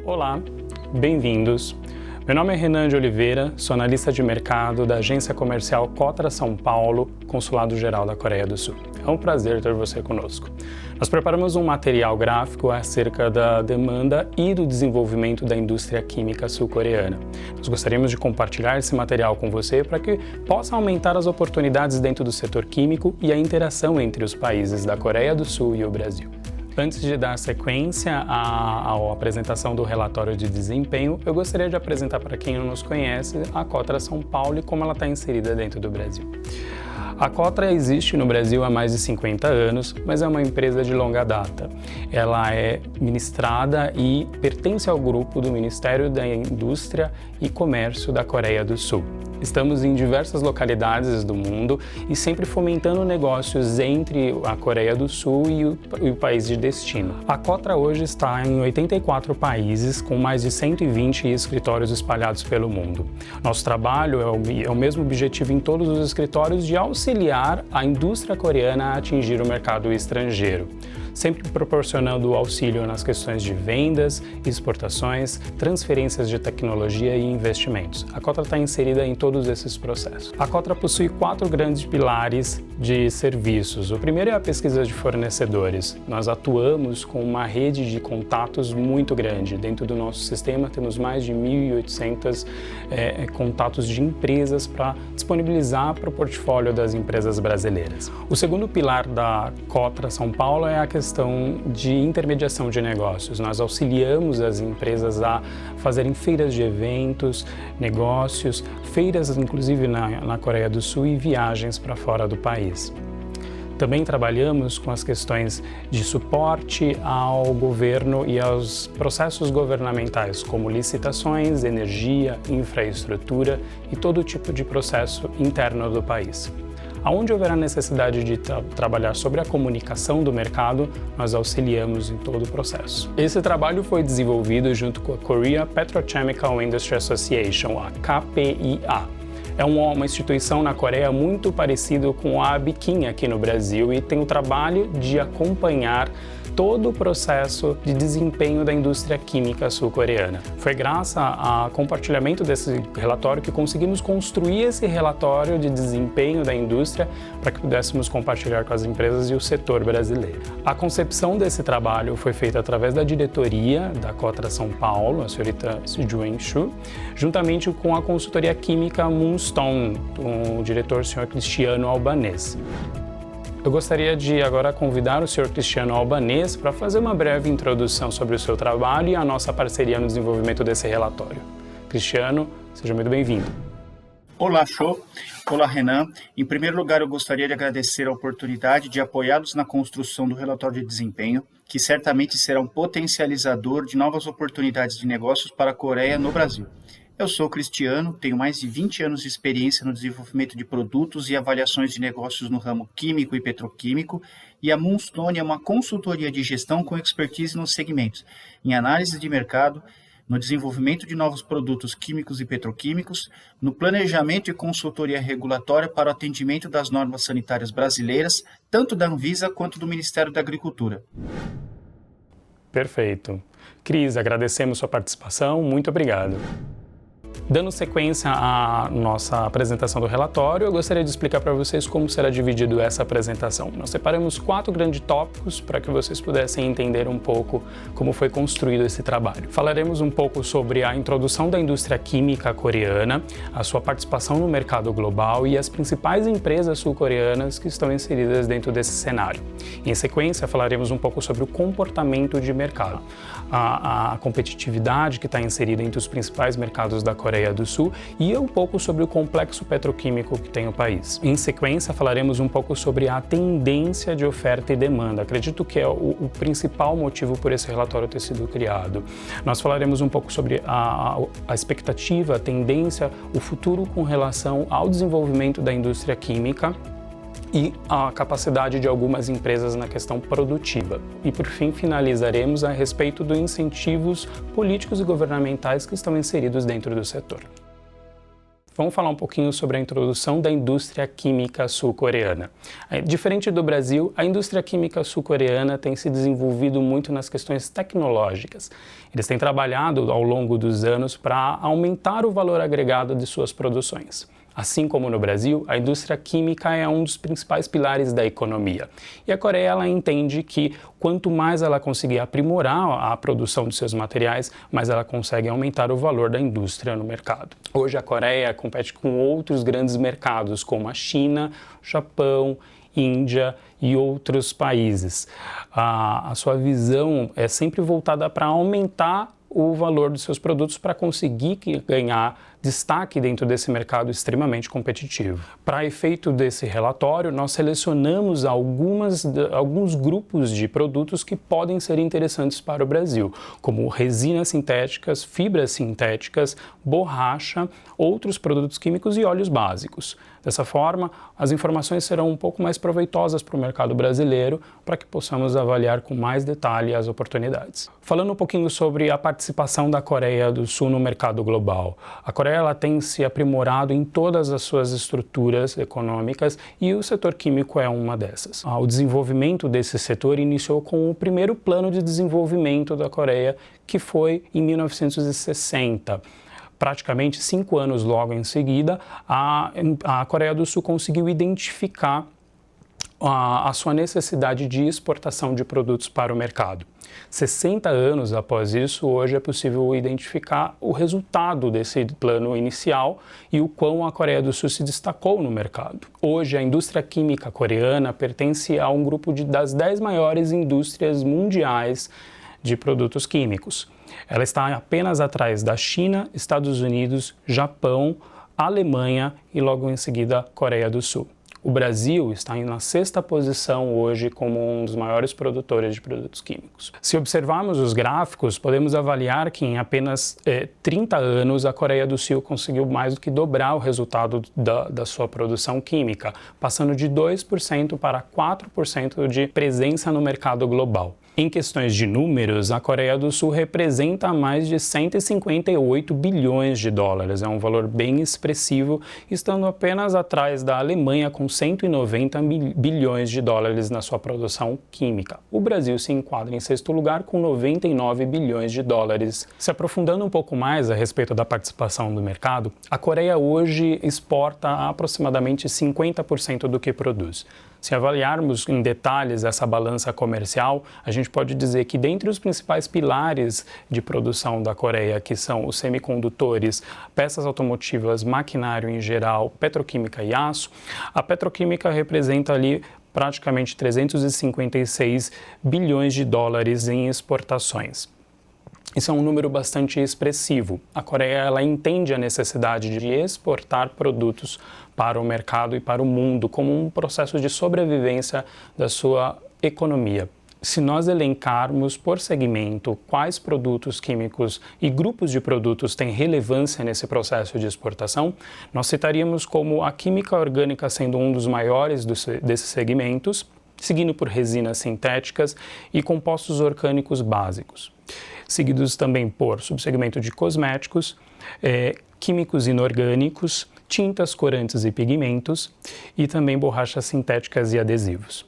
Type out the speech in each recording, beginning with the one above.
Olá, bem-vindos. Meu nome é Renan de Oliveira, sou analista de mercado da agência comercial Cotra São Paulo, Consulado Geral da Coreia do Sul. É um prazer ter você conosco. Nós preparamos um material gráfico acerca da demanda e do desenvolvimento da indústria química sul-coreana. Nós gostaríamos de compartilhar esse material com você para que possa aumentar as oportunidades dentro do setor químico e a interação entre os países da Coreia do Sul e o Brasil. Antes de dar sequência à apresentação do relatório de desempenho, eu gostaria de apresentar para quem não nos conhece a Cotra São Paulo e como ela está inserida dentro do Brasil. A Cotra existe no Brasil há mais de 50 anos, mas é uma empresa de longa data. Ela é ministrada e pertence ao grupo do Ministério da Indústria e Comércio da Coreia do Sul. Estamos em diversas localidades do mundo e sempre fomentando negócios entre a Coreia do Sul e o país de destino. A Cotra hoje está em 84 países, com mais de 120 escritórios espalhados pelo mundo. Nosso trabalho é o mesmo objetivo em todos os escritórios de auxiliar a indústria coreana a atingir o mercado estrangeiro, sempre proporcionando auxílio nas questões de vendas, exportações, transferências de tecnologia e investimentos. A Cotra está inserida em todos esses processos. A Cotra possui 4 grandes pilares de serviços. O primeiro é a pesquisa de fornecedores. Nós atuamos com uma rede de contatos muito grande. Dentro do nosso sistema temos mais de 1.800 contatos de empresas para disponibilizar para o portfólio das empresas brasileiras. O segundo pilar da Cotra São Paulo é a questão de intermediação de negócios. Nós auxiliamos as empresas a fazerem feiras de eventos, negócios, feiras inclusive na Coreia do Sul e viagens para fora do país. Também trabalhamos com as questões de suporte ao governo e aos processos governamentais, como licitações, energia, infraestrutura e todo tipo de processo interno do país. Aonde houver a necessidade de trabalhar sobre a comunicação do mercado, nós auxiliamos em todo o processo. Esse trabalho foi desenvolvido junto com a Korea Petrochemical Industry Association, a KPIA. É uma instituição na Coreia muito parecida com a Biquim aqui no Brasil e tem o trabalho de acompanhar todo o processo de desempenho da indústria química sul-coreana. Foi graças ao compartilhamento desse relatório que conseguimos construir esse relatório de desempenho da indústria para que pudéssemos compartilhar com as empresas e o setor brasileiro. A concepção desse trabalho foi feita através da diretoria da Cotra São Paulo, a senhorita Juen Shu, juntamente com a consultoria química Moonstone, com o diretor senhor Cristiano Albanês. Eu gostaria de agora convidar o Sr. Cristiano Albanês para fazer uma breve introdução sobre o seu trabalho e a nossa parceria no desenvolvimento desse relatório. Cristiano, seja muito bem-vindo. Olá, show! Olá, Renan. Em primeiro lugar, eu gostaria de agradecer a oportunidade de apoiá-los na construção do relatório de desempenho, que certamente será um potencializador de novas oportunidades de negócios para a Coreia no Brasil. Eu sou Cristiano, tenho mais de 20 anos de experiência no desenvolvimento de produtos e avaliações de negócios no ramo químico e petroquímico, e a Moonstone é uma consultoria de gestão com expertise nos segmentos, em análise de mercado, no desenvolvimento de novos produtos químicos e petroquímicos, no planejamento e consultoria regulatória para o atendimento das normas sanitárias brasileiras, tanto da Anvisa quanto do Ministério da Agricultura. Perfeito. Cris, agradecemos sua participação, muito obrigado. Dando sequência à nossa apresentação do relatório, eu gostaria de explicar para vocês como será dividido essa apresentação. Nós separamos 4 grandes tópicos para que vocês pudessem entender um pouco como foi construído esse trabalho. Falaremos um pouco sobre a introdução da indústria química coreana, a sua participação no mercado global e as principais empresas sul-coreanas que estão inseridas dentro desse cenário. Em sequência, falaremos um pouco sobre o comportamento de mercado, a competitividade que está inserida entre os principais mercados da Coreia do Sul e um pouco sobre o complexo petroquímico que tem o país. Em sequência, falaremos um pouco sobre a tendência de oferta e demanda. Acredito que é o principal motivo por esse relatório ter sido criado. Nós falaremos um pouco sobre a expectativa, a tendência, o futuro com relação ao desenvolvimento da indústria química e a capacidade de algumas empresas na questão produtiva. E, por fim, finalizaremos a respeito dos incentivos políticos e governamentais que estão inseridos dentro do setor. vamos falar um pouquinho sobre a introdução da indústria química sul-coreana. Diferente do Brasil, a indústria química sul-coreana tem se desenvolvido muito nas questões tecnológicas. Eles têm trabalhado ao longo dos anos para aumentar o valor agregado de suas produções. Assim como no Brasil, a indústria química é um dos principais pilares da economia. E a Coreia ela entende que quanto mais ela conseguir aprimorar a produção de seus materiais, mais ela consegue aumentar o valor da indústria no mercado. Hoje a Coreia compete com outros grandes mercados, como a China, Japão, Índia e outros países. A sua visão é sempre voltada para aumentar o valor dos seus produtos para conseguir ganhar destaque dentro desse mercado extremamente competitivo. Para efeito desse relatório, nós selecionamos alguns grupos de produtos que podem ser interessantes para o Brasil, como resinas sintéticas, fibras sintéticas, borracha, outros produtos químicos e óleos básicos. Dessa forma, as informações serão um pouco mais proveitosas para o mercado brasileiro, para que possamos avaliar com mais detalhe as oportunidades. Falando um pouquinho sobre a participação da Coreia do Sul no mercado global. A Coreia ela tem se aprimorado em todas as suas estruturas econômicas e o setor químico é uma dessas. O desenvolvimento desse setor iniciou com o primeiro plano de desenvolvimento da Coreia, que foi em 1960. Praticamente 5 anos logo em seguida, a Coreia do Sul conseguiu identificar a sua necessidade de exportação de produtos para o mercado. 60 anos após isso, hoje é possível identificar o resultado desse plano inicial e o quão a Coreia do Sul se destacou no mercado. Hoje, a indústria química coreana pertence a um grupo das 10 maiores indústrias mundiais de produtos químicos. Ela está apenas atrás da China, Estados Unidos, Japão, Alemanha e logo em seguida Coreia do Sul. O Brasil está na 6ª posição hoje como um dos maiores produtores de produtos químicos. Se observarmos os gráficos, podemos avaliar que em apenas 30 anos a Coreia do Sul conseguiu mais do que dobrar o resultado da sua produção química, passando de 2% para 4% de presença no mercado global. Em questões de números, a Coreia do Sul representa mais de 158 bilhões de dólares. É um valor bem expressivo, estando apenas atrás da Alemanha com 190 bilhões de dólares na sua produção química. O Brasil se enquadra em 6º lugar com 99 bilhões de dólares. Se aprofundando um pouco mais a respeito da participação do mercado, a Coreia hoje exporta aproximadamente 50% do que produz. Se avaliarmos em detalhes essa balança comercial, a gente pode dizer que dentre os principais pilares de produção da Coreia, que são os semicondutores, peças automotivas, maquinário em geral, petroquímica e aço, a petroquímica representa ali praticamente 356 bilhões de dólares em exportações. Isso é um número bastante expressivo. A Coreia ela entende a necessidade de exportar produtos para o mercado e para o mundo como um processo de sobrevivência da sua economia. Se nós elencarmos por segmento quais produtos químicos e grupos de produtos têm relevância nesse processo de exportação, nós citaríamos como a química orgânica sendo um dos maiores desses segmentos, seguindo por resinas sintéticas e compostos orgânicos básicos, seguidos também por subsegmento de cosméticos, químicos inorgânicos, tintas, corantes e pigmentos e também borrachas sintéticas e adesivos.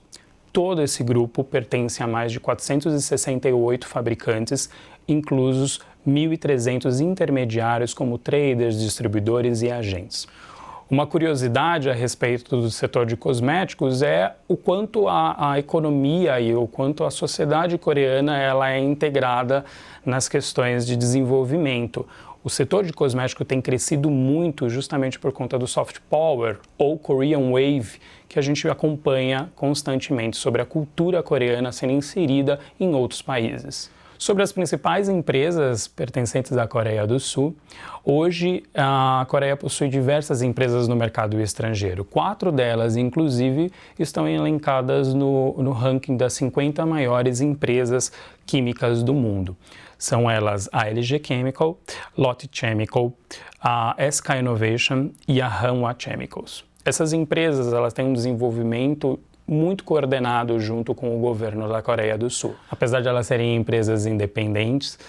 Todo esse grupo pertence a mais de 468 fabricantes, inclusos 1.300 intermediários como traders, distribuidores e agentes. Uma curiosidade a respeito do setor de cosméticos é o quanto a economia e o quanto a sociedade coreana ela é integrada nas questões de desenvolvimento. O setor de cosmético tem crescido muito justamente por conta do soft power ou Korean Wave, que a gente acompanha constantemente sobre a cultura coreana sendo inserida em outros países. Sobre as principais empresas pertencentes à Coreia do Sul, hoje a Coreia possui diversas empresas no mercado estrangeiro. 4 delas, inclusive, estão elencadas no ranking das 50 maiores empresas químicas do mundo. São elas a LG Chemical, Lotte Chemical, a SK Innovation e a Hanwha Chemicals. Essas empresas elas têm um desenvolvimento muito coordenado junto com o governo da Coreia do Sul. Apesar de elas serem empresas independentes,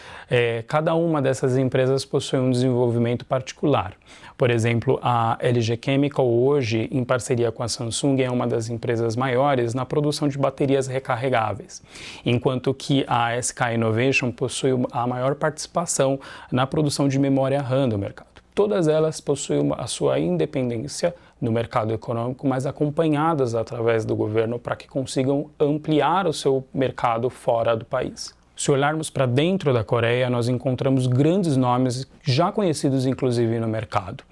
cada uma dessas empresas possui um desenvolvimento particular. Por exemplo, a LG Chemical hoje, em parceria com a Samsung, é uma das empresas maiores na produção de baterias recarregáveis, enquanto que a SK Innovation possui a maior participação na produção de memória RAM do mercado. Todas elas possuem a sua independência no mercado econômico, mas acompanhadas através do governo para que consigam ampliar o seu mercado fora do país. Se olharmos para dentro da Coreia, nós encontramos grandes nomes já conhecidos inclusive no mercado.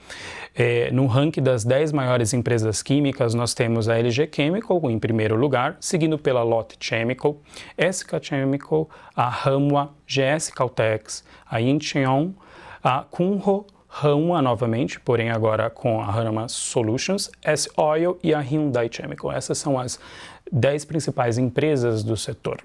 No ranking das 10 maiores empresas químicas, nós temos a LG Chemical em primeiro lugar, seguido pela Lotte Chemical, SK Chemical, a Hanwha, GS Caltex, a Incheon, a Kunho, Hanwha novamente, porém agora com a Hanwha Solutions, S-Oil e a Hyundai Chemical. Essas são as 10 principais empresas do setor.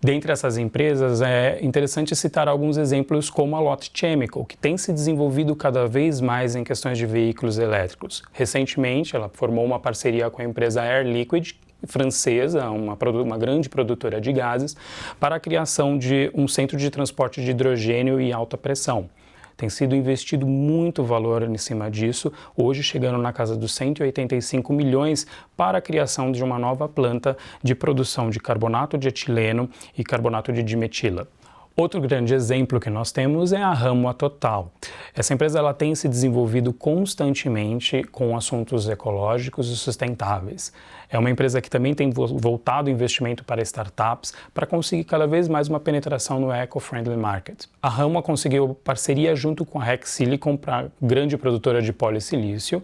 Dentre essas empresas, é interessante citar alguns exemplos como a Lotte Chemical, que tem se desenvolvido cada vez mais em questões de veículos elétricos. Recentemente, ela formou uma parceria com a empresa Air Liquide, francesa, uma grande produtora de gases, para a criação de um centro de transporte de hidrogênio e alta pressão. Tem sido investido muito valor em cima disso, hoje chegando na casa dos 185 milhões para a criação de uma nova planta de produção de carbonato de etileno e carbonato de dimetila. Outro grande exemplo que nós temos é a Hanwha Total. Essa empresa ela tem se desenvolvido constantemente com assuntos ecológicos e sustentáveis. É uma empresa que também tem voltado o investimento para startups para conseguir cada vez mais uma penetração no eco-friendly market. A Hanwha conseguiu parceria junto com a Rex Silicon, para grande produtora de polissilício,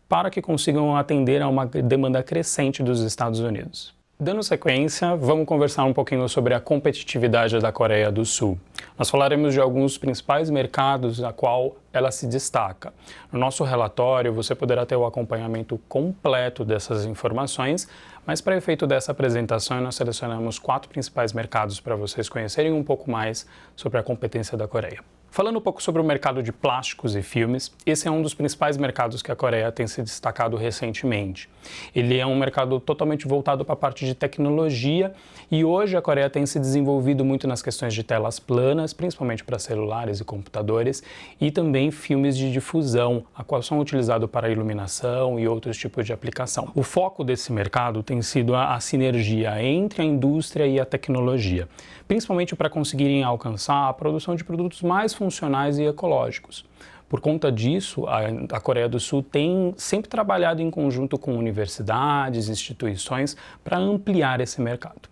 para que consigam atender a uma demanda crescente dos Estados Unidos. Dando sequência, vamos conversar um pouquinho sobre a competitividade da Coreia do Sul. Nós falaremos de alguns principais mercados a qual ela se destaca. No nosso relatório, você poderá ter o acompanhamento completo dessas informações, mas para efeito dessa apresentação, nós selecionamos 4 principais mercados para vocês conhecerem um pouco mais sobre a competência da Coreia. Falando um pouco sobre o mercado de plásticos e filmes, esse é um dos principais mercados que a Coreia tem se destacado recentemente. Ele é um mercado totalmente voltado para a parte de tecnologia e hoje a Coreia tem se desenvolvido muito nas questões de telas planas, principalmente para celulares e computadores, e também filmes de difusão, a qual são utilizados para iluminação e outros tipos de aplicação. O foco desse mercado tem sido a sinergia entre a indústria e a tecnologia, principalmente para conseguirem alcançar a produção de produtos mais funcionais e ecológicos. Por conta disso, a Coreia do Sul tem sempre trabalhado em conjunto com universidades, instituições, para ampliar esse mercado.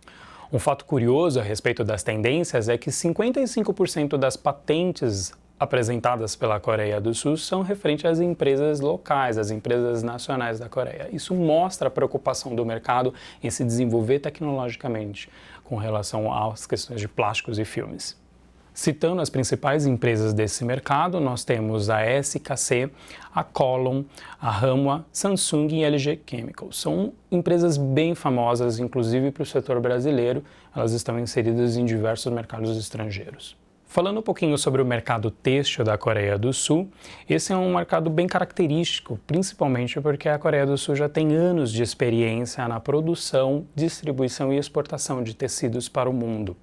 Um fato curioso a respeito das tendências é que 55% das patentes apresentadas pela Coreia do Sul são referentes às empresas locais, às empresas nacionais da Coreia. Isso mostra a preocupação do mercado em se desenvolver tecnologicamente com relação às questões de plásticos e filmes. Citando as principais empresas desse mercado, nós temos a SKC, a Colon, a Hanwha, Samsung e LG Chemical. São empresas bem famosas, inclusive para o setor brasileiro, elas estão inseridas em diversos mercados estrangeiros. Falando um pouquinho sobre o mercado têxtil da Coreia do Sul, esse é um mercado bem característico, principalmente porque a Coreia do Sul já tem anos de experiência na produção, distribuição e exportação de tecidos para o mundo.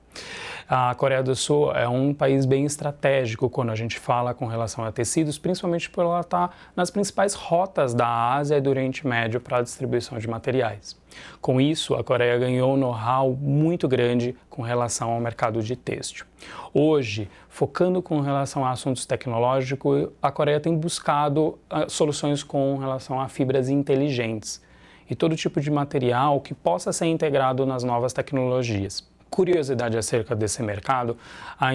A Coreia do Sul é um país bem estratégico quando a gente fala com relação a tecidos, principalmente por ela estar nas principais rotas da Ásia e do Oriente Médio para a distribuição de materiais. Com isso, a Coreia ganhou um know-how muito grande com relação ao mercado de têxtil. Hoje, focando com relação a assuntos tecnológicos, a Coreia tem buscado soluções com relação a fibras inteligentes e todo tipo de material que possa ser integrado nas novas tecnologias. Curiosidade acerca desse mercado, a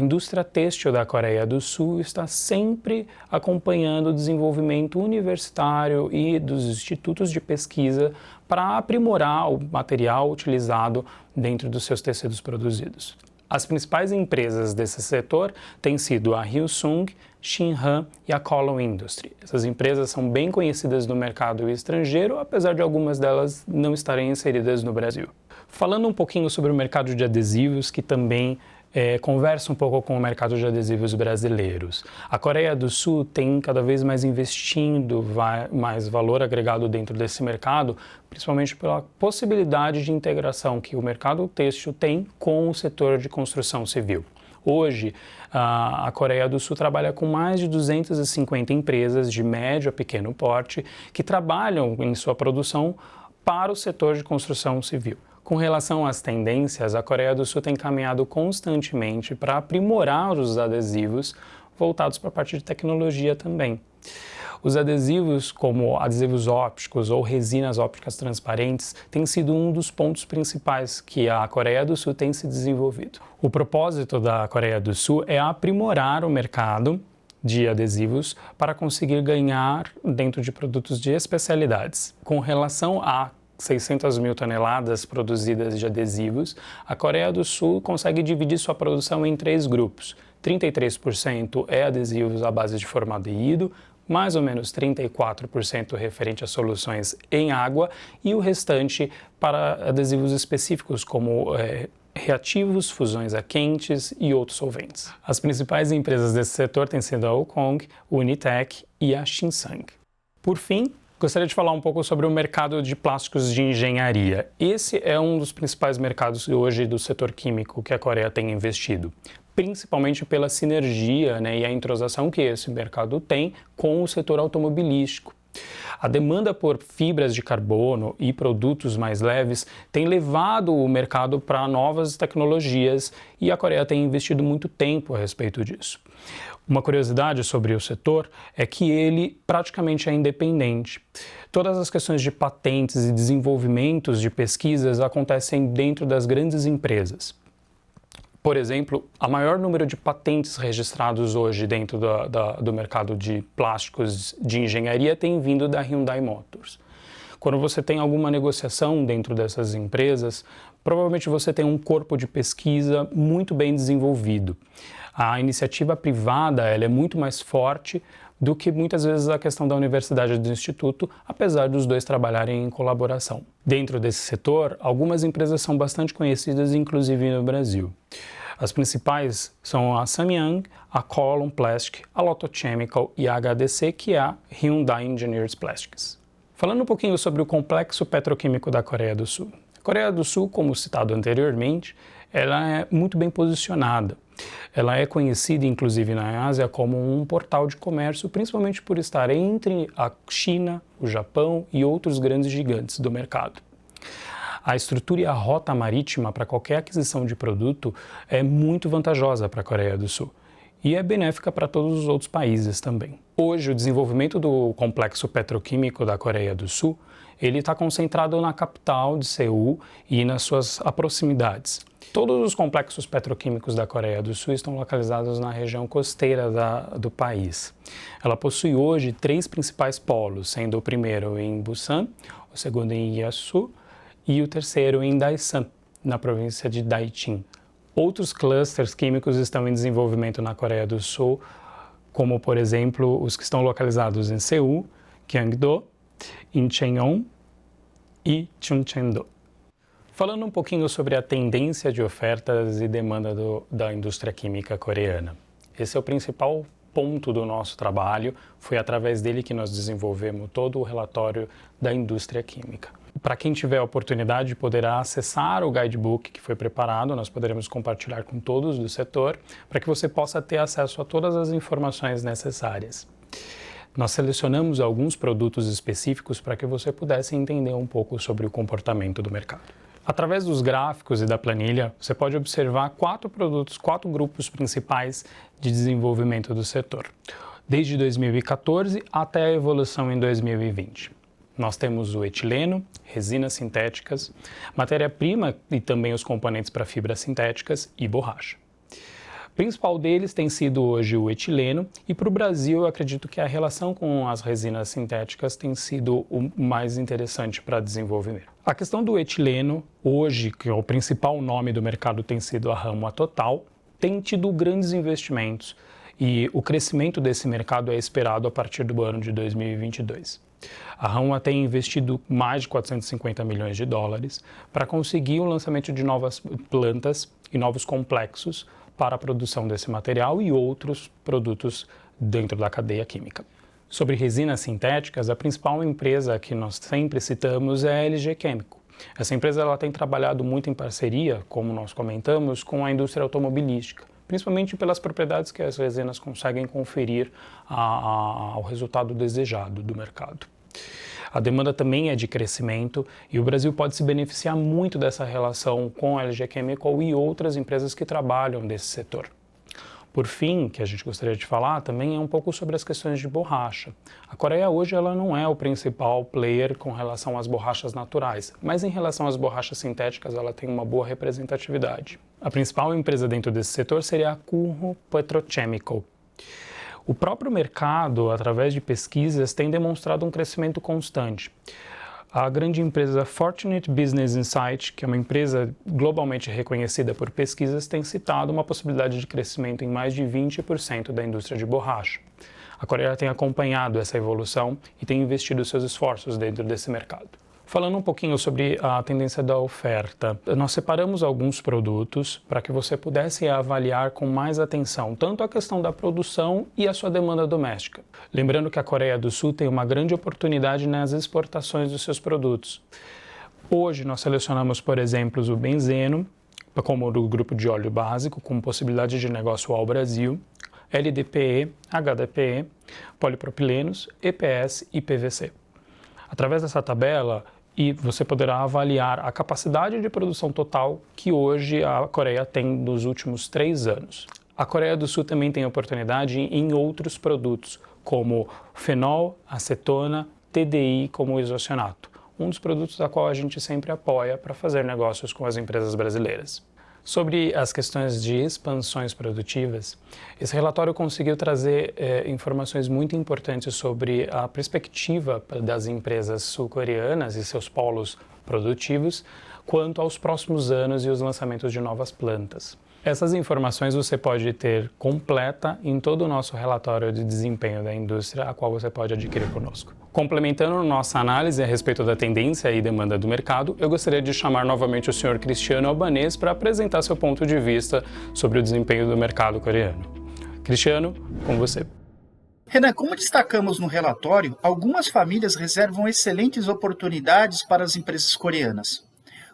indústria têxtil da Coreia do Sul está sempre acompanhando o desenvolvimento universitário e dos institutos de pesquisa para aprimorar o material utilizado dentro dos seus tecidos produzidos. As principais empresas desse setor têm sido a Hyosung, Shinhan e a Colon Industry. Essas empresas são bem conhecidas no mercado estrangeiro, apesar de algumas delas não estarem inseridas no Brasil. Falando um pouquinho sobre o mercado de adesivos, que também conversa um pouco com o mercado de adesivos brasileiros. A Coreia do Sul tem cada vez mais investindo mais valor agregado dentro desse mercado, principalmente pela possibilidade de integração que o mercado têxtil tem com o setor de construção civil. Hoje, a Coreia do Sul trabalha com mais de 250 empresas de médio a pequeno porte que trabalham em sua produção para o setor de construção civil. Com relação às tendências, a Coreia do Sul tem caminhado constantemente para aprimorar os adesivos voltados para a parte de tecnologia também. Os adesivos, como adesivos ópticos ou resinas ópticas transparentes, têm sido um dos pontos principais que a Coreia do Sul tem se desenvolvido. O propósito da Coreia do Sul é aprimorar o mercado de adesivos para conseguir ganhar dentro de produtos de especialidades. Com relação a 600 mil toneladas produzidas de adesivos, a Coreia do Sul consegue dividir sua produção em 3 grupos. 33% é adesivos à base de formaldeído, mais ou menos 34% referente a soluções em água e o restante para adesivos específicos como reativos, fusões a quentes e outros solventes. As principais empresas desse setor têm sido a Wukong, Unitec e a Shinseng. Por fim, gostaria de falar um pouco sobre o mercado de plásticos de engenharia. Esse é um dos principais mercados hoje do setor químico que a Coreia tem investido, principalmente pela sinergia, e a entrosação que esse mercado tem com o setor automobilístico. A demanda por fibras de carbono e produtos mais leves tem levado o mercado para novas tecnologias e a Coreia tem investido muito tempo a respeito disso. Uma curiosidade sobre o setor é que ele praticamente é independente. Todas as questões de patentes e desenvolvimentos de pesquisas acontecem dentro das grandes empresas. Por exemplo, o maior número de patentes registrados hoje dentro do mercado de plásticos de engenharia tem vindo da Hyundai Motors. Quando você tem alguma negociação dentro dessas empresas, provavelmente você tem um corpo de pesquisa muito bem desenvolvido. A iniciativa privada ela é muito mais forte do que muitas vezes a questão da universidade e do instituto, apesar dos dois trabalharem em colaboração. Dentro desse setor, algumas empresas são bastante conhecidas, inclusive no Brasil. As principais são a Samyang, a Column Plastic, a Lotto Chemical e a HDC, que é a Hyundai Engineered Plastics. Falando um pouquinho sobre o complexo petroquímico da Coreia do Sul. A Coreia do Sul, como citado anteriormente, ela é muito bem posicionada. Ela é conhecida, inclusive na Ásia, como um portal de comércio, principalmente por estar entre a China, o Japão e outros grandes gigantes do mercado. A estrutura e a rota marítima para qualquer aquisição de produto é muito vantajosa para a Coreia do Sul e é benéfica para todos os outros países também. Hoje, o desenvolvimento do complexo petroquímico da Coreia do Sul ele está concentrado na capital de Seul e nas suas proximidades. Todos os complexos petroquímicos da Coreia do Sul estão localizados na região costeira do país. Ela possui hoje 3 principais polos, sendo o primeiro em Busan, o segundo em Yeosu e o terceiro em Daesan, na província de Daejeon. Outros clusters químicos estão em desenvolvimento na Coreia do Sul, como, por exemplo, os que estão localizados em Seul, Gyeongdo, Incheon e Chuncheon-do. Falando um pouquinho sobre a tendência de ofertas e demanda da indústria química coreana. Esse é o principal ponto do nosso trabalho, foi através dele que nós desenvolvemos todo o relatório da indústria química. Para quem tiver a oportunidade, poderá acessar o guidebook que foi preparado, nós poderemos compartilhar com todos do setor, para que você possa ter acesso a todas as informações necessárias. Nós selecionamos alguns produtos específicos para que você pudesse entender um pouco sobre o comportamento do mercado. Através dos gráficos e da planilha, você pode observar 4 grupos principais de desenvolvimento do setor, desde 2014 até a evolução em 2020. Nós temos o etileno, resinas sintéticas, matéria-prima e também os componentes para fibras sintéticas e borracha. O principal deles tem sido hoje o etileno e para o Brasil eu acredito que a relação com as resinas sintéticas tem sido o mais interessante para desenvolvimento. A questão do etileno, hoje, que é o principal nome do mercado tem sido a Rama Total, tem tido grandes investimentos e o crescimento desse mercado é esperado a partir do ano de 2022. A Hanwha tem investido mais de 450 milhões de dólares para conseguir o lançamento de novas plantas e novos complexos para a produção desse material e outros produtos dentro da cadeia química. Sobre resinas sintéticas, a principal empresa que nós sempre citamos é a LG Chem. Essa empresa ela tem trabalhado muito em parceria, como nós comentamos, com a indústria automobilística, principalmente pelas propriedades que as resinas conseguem conferir ao resultado desejado do mercado. A demanda também é de crescimento e o Brasil pode se beneficiar muito dessa relação com a LG Chemical e outras empresas que trabalham nesse setor. Por fim, que a gente gostaria de falar também é um pouco sobre as questões de borracha. A Coreia hoje ela não é o principal player com relação às borrachas naturais, mas em relação às borrachas sintéticas ela tem uma boa representatividade. A principal empresa dentro desse setor seria a Kunro Petrochemical. O próprio mercado, através de pesquisas, tem demonstrado um crescimento constante. A grande empresa Fortunate Business Insight, que é uma empresa globalmente reconhecida por pesquisas, tem citado uma possibilidade de crescimento em mais de 20% da indústria de borracha. A Coreia tem acompanhado essa evolução e tem investido seus esforços dentro desse mercado. Falando um pouquinho sobre a tendência da oferta, nós separamos alguns produtos para que você pudesse avaliar com mais atenção tanto a questão da produção e a sua demanda doméstica. Lembrando que a Coreia do Sul tem uma grande oportunidade nas exportações dos seus produtos. Hoje nós selecionamos, por exemplo, o benzeno, como do grupo de óleo básico, com possibilidade de negócio ao Brasil, LDPE, HDPE, polipropilenos, EPS e PVC. Através dessa tabela, você poderá avaliar a capacidade de produção total que hoje a Coreia tem nos últimos 3 anos. A Coreia do Sul também tem oportunidade em outros produtos, como fenol, acetona, TDI como isocianato, um dos produtos a qual a gente sempre apoia para fazer negócios com as empresas brasileiras. Sobre as questões de expansões produtivas, esse relatório conseguiu trazer informações muito importantes sobre a perspectiva das empresas sul-coreanas e seus polos produtivos quanto aos próximos anos e os lançamentos de novas plantas. Essas informações você pode ter completa em todo o nosso relatório de desempenho da indústria, a qual você pode adquirir conosco. Complementando nossa análise a respeito da tendência e demanda do mercado, eu gostaria de chamar novamente o Sr. Cristiano Albanês para apresentar seu ponto de vista sobre o desempenho do mercado coreano. Cristiano, com você. Renan, como destacamos no relatório, algumas famílias reservam excelentes oportunidades para as empresas coreanas.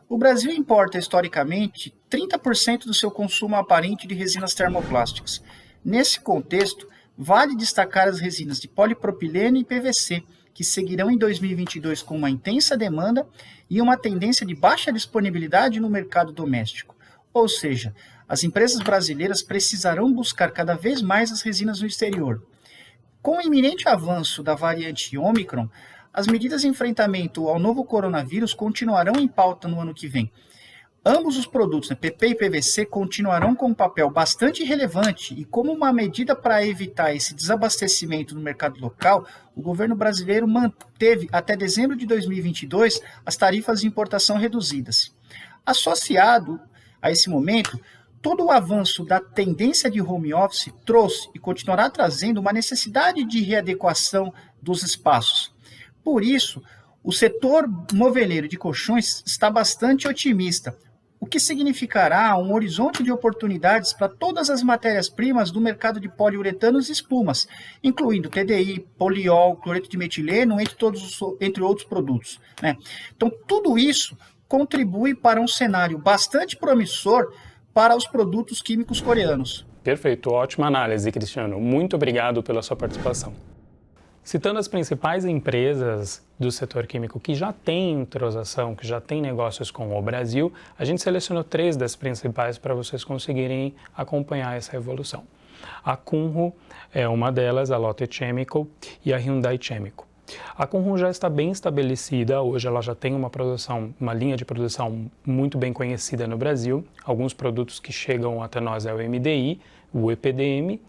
O Brasil importa, historicamente, 30% do seu consumo aparente de resinas termoplásticas. Nesse contexto, vale destacar as resinas de polipropileno e PVC, que seguirão em 2022 com uma intensa demanda e uma tendência de baixa disponibilidade no mercado doméstico. Ou seja, as empresas brasileiras precisarão buscar cada vez mais as resinas no exterior. Com o iminente avanço da variante Ômicron, as medidas de enfrentamento ao novo coronavírus continuarão em pauta no ano que vem. Ambos os produtos, PP e PVC, continuarão com um papel bastante relevante e, como uma medida para evitar esse desabastecimento no mercado local, o governo brasileiro manteve até dezembro de 2022 as tarifas de importação reduzidas. Associado a esse momento, todo o avanço da tendência de home office trouxe e continuará trazendo uma necessidade de readequação dos espaços. Por isso, o setor moveleiro de colchões está bastante otimista, o que significará um horizonte de oportunidades para todas as matérias-primas do mercado de poliuretanos e espumas, incluindo TDI, poliol, cloreto de metileno, entre outros produtos, né? Então, tudo isso contribui para um cenário bastante promissor para os produtos químicos coreanos. Perfeito, ótima análise, Cristiano. Muito obrigado pela sua participação. Citando as principais empresas do setor químico que já têm entrosação, que já têm negócios com o Brasil, a gente selecionou 3 das principais para vocês conseguirem acompanhar essa evolução. A Kunro é uma delas, a Lotte Chemical e a Hyundai Chemical. A Kunro já está bem estabelecida, hoje ela já tem uma linha de produção muito bem conhecida no Brasil. Alguns produtos que chegam até nós é o MDI, o EPDM,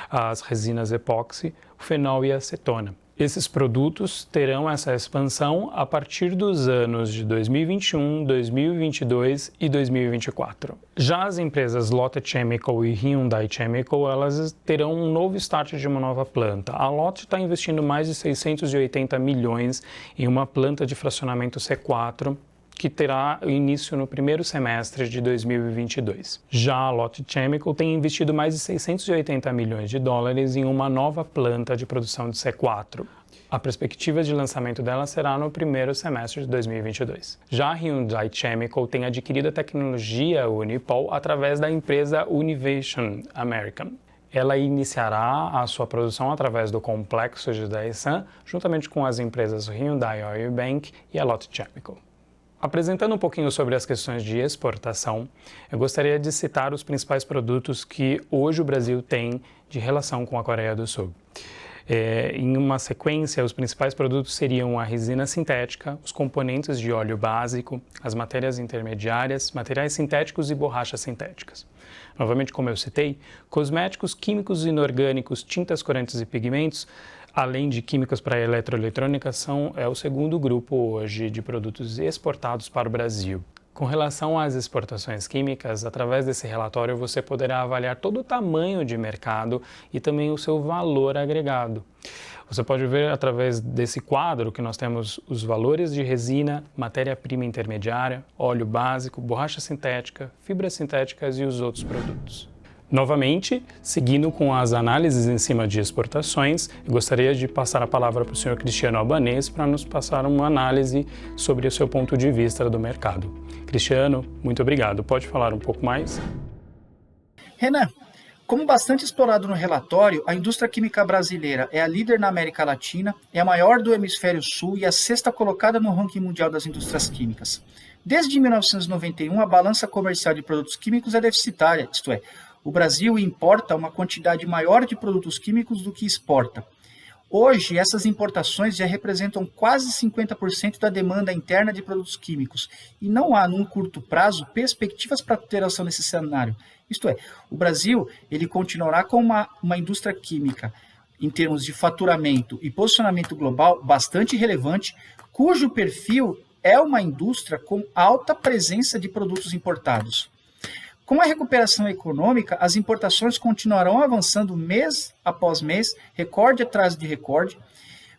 as resinas epóxi, o fenol e a acetona. Esses produtos terão essa expansão a partir dos anos de 2021, 2022 e 2024. Já as empresas Lotte Chemical e Hyundai Chemical, elas terão um novo start de uma nova planta. A Lotte está investindo mais de 680 milhões em uma planta de fracionamento C4, que terá início no primeiro semestre de 2022. Já a Lotte Chemical tem investido mais de 680 milhões de dólares em uma nova planta de produção de C4. A perspectiva de lançamento dela será no primeiro semestre de 2022. Já a Hyundai Chemical tem adquirido a tecnologia Unipol através da empresa Univation American. Ela iniciará a sua produção através do complexo de Daesan, juntamente com as empresas Hyundai Oil Bank e a Lotte Chemical. Apresentando um pouquinho sobre as questões de exportação, eu gostaria de citar os principais produtos que hoje o Brasil tem de relação com a Coreia do Sul. Em uma sequência, os principais produtos seriam a resina sintética, os componentes de óleo básico, as matérias intermediárias, materiais sintéticos e borrachas sintéticas. Novamente, como eu citei, cosméticos, químicos inorgânicos, tintas, corantes e pigmentos, além de químicos para eletroeletrônica, é o segundo grupo hoje de produtos exportados para o Brasil. Com relação às exportações químicas, através desse relatório você poderá avaliar todo o tamanho de mercado e também o seu valor agregado. Você pode ver através desse quadro que nós temos os valores de resina, matéria-prima intermediária, óleo básico, borracha sintética, fibras sintéticas e os outros produtos. Novamente, seguindo com as análises em cima de exportações, eu gostaria de passar a palavra para o senhor Cristiano Albanês para nos passar uma análise sobre o seu ponto de vista do mercado. Cristiano, muito obrigado. Pode falar um pouco mais? Renan, como bastante explorado no relatório, a indústria química brasileira é a líder na América Latina, é a maior do hemisfério sul e a sexta colocada no ranking mundial das indústrias químicas. Desde 1991, a balança comercial de produtos químicos é deficitária, isto é, o Brasil importa uma quantidade maior de produtos químicos do que exporta. Hoje, essas importações já representam quase 50% da demanda interna de produtos químicos e não há, num curto prazo, perspectivas para alteração nesse cenário. Isto é, o Brasil ele continuará com uma indústria química, em termos de faturamento e posicionamento global, bastante relevante, cujo perfil é uma indústria com alta presença de produtos importados. Com a recuperação econômica, as importações continuarão avançando mês após mês, recorde atrás de recorde,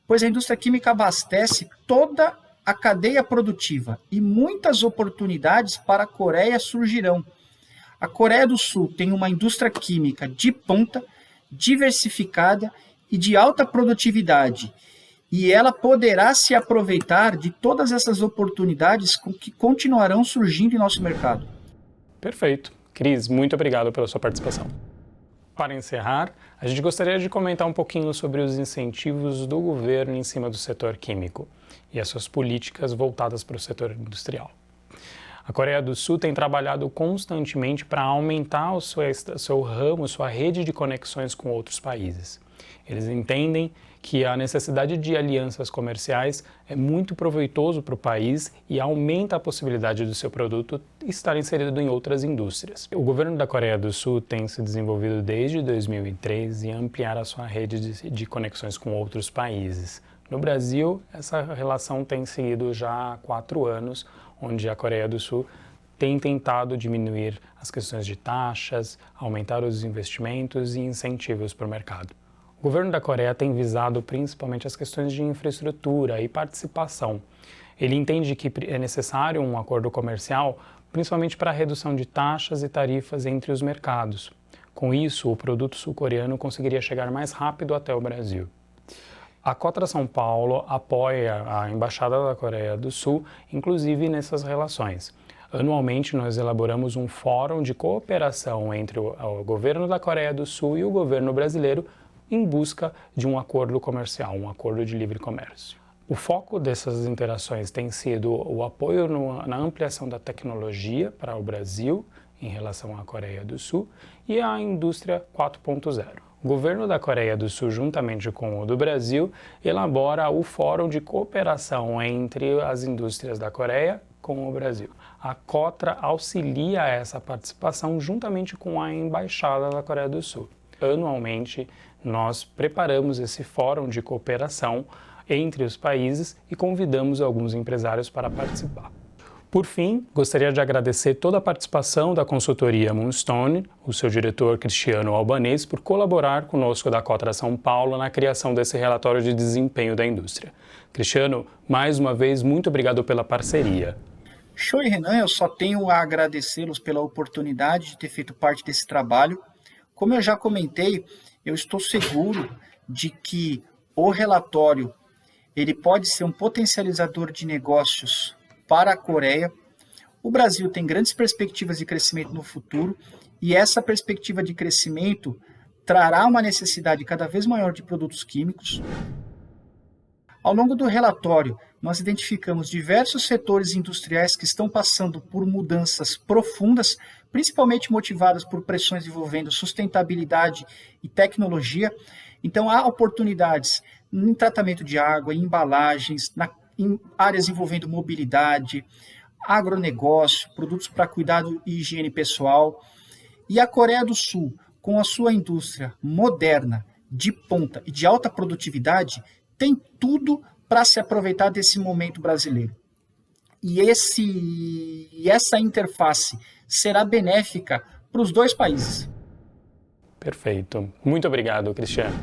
pois a indústria química abastece toda a cadeia produtiva e muitas oportunidades para a Coreia surgirão. A Coreia do Sul tem uma indústria química de ponta, diversificada e de alta produtividade, e ela poderá se aproveitar de todas essas oportunidades que continuarão surgindo em nosso mercado. Perfeito. Cris, muito obrigado pela sua participação. Para encerrar, a gente gostaria de comentar um pouquinho sobre os incentivos do governo em cima do setor químico e as suas políticas voltadas para o setor industrial. A Coreia do Sul tem trabalhado constantemente para aumentar o seu ramo, sua rede de conexões com outros países. Eles entendem que a necessidade de alianças comerciais é muito proveitoso para o país e aumenta a possibilidade do seu produto estar inserido em outras indústrias. O governo da Coreia do Sul tem se desenvolvido desde 2003 em ampliar a sua rede de conexões com outros países. No Brasil, essa relação tem seguido já há 4 anos, onde a Coreia do Sul tem tentado diminuir as questões de taxas, aumentar os investimentos e incentivos para o mercado. O governo da Coreia tem visado principalmente as questões de infraestrutura e participação. Ele entende que é necessário um acordo comercial, principalmente para a redução de taxas e tarifas entre os mercados. Com isso, o produto sul-coreano conseguiria chegar mais rápido até o Brasil. A Cotra São Paulo apoia a Embaixada da Coreia do Sul, inclusive nessas relações. Anualmente, nós elaboramos um fórum de cooperação entre o governo da Coreia do Sul e o governo brasileiro em busca de um acordo comercial, um acordo de livre comércio. O foco dessas interações tem sido o apoio na ampliação da tecnologia para o Brasil em relação à Coreia do Sul e à indústria 4.0. O governo da Coreia do Sul, juntamente com o do Brasil, elabora o Fórum de Cooperação entre as indústrias da Coreia com o Brasil. A Cotra auxilia essa participação juntamente com a Embaixada da Coreia do Sul. anualmente, nós preparamos esse fórum de cooperação entre os países e convidamos alguns empresários para participar. Por fim, gostaria de agradecer toda a participação da consultoria Moonstone, o seu diretor Cristiano Albanês, por colaborar conosco da Cotra São Paulo na criação desse relatório de desempenho da indústria. Cristiano, mais uma vez, muito obrigado pela parceria. Show, Renan, eu só tenho a agradecê-los pela oportunidade de ter feito parte desse trabalho. Como eu já comentei, eu estou seguro de que o relatório ele pode ser um potencializador de negócios para a Coreia. O Brasil tem grandes perspectivas de crescimento no futuro e essa perspectiva de crescimento trará uma necessidade cada vez maior de produtos químicos. Ao longo do relatório, nós identificamos diversos setores industriais que estão passando por mudanças profundas, principalmente motivadas por pressões envolvendo sustentabilidade e tecnologia. Então, há oportunidades em tratamento de água, em embalagens, em áreas envolvendo mobilidade, agronegócio, produtos para cuidado e higiene pessoal. E a Coreia do Sul, com a sua indústria moderna, de ponta e de alta produtividade, tem tudo para se aproveitar desse momento brasileiro. E essa interface será benéfica para os dois países. Perfeito. Muito obrigado, Cristiano.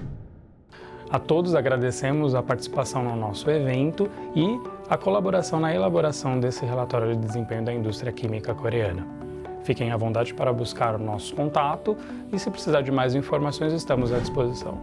A todos agradecemos a participação no nosso evento e a colaboração na elaboração desse relatório de desempenho da indústria química coreana. Fiquem à vontade para buscar o nosso contato e, se precisar de mais informações, estamos à disposição.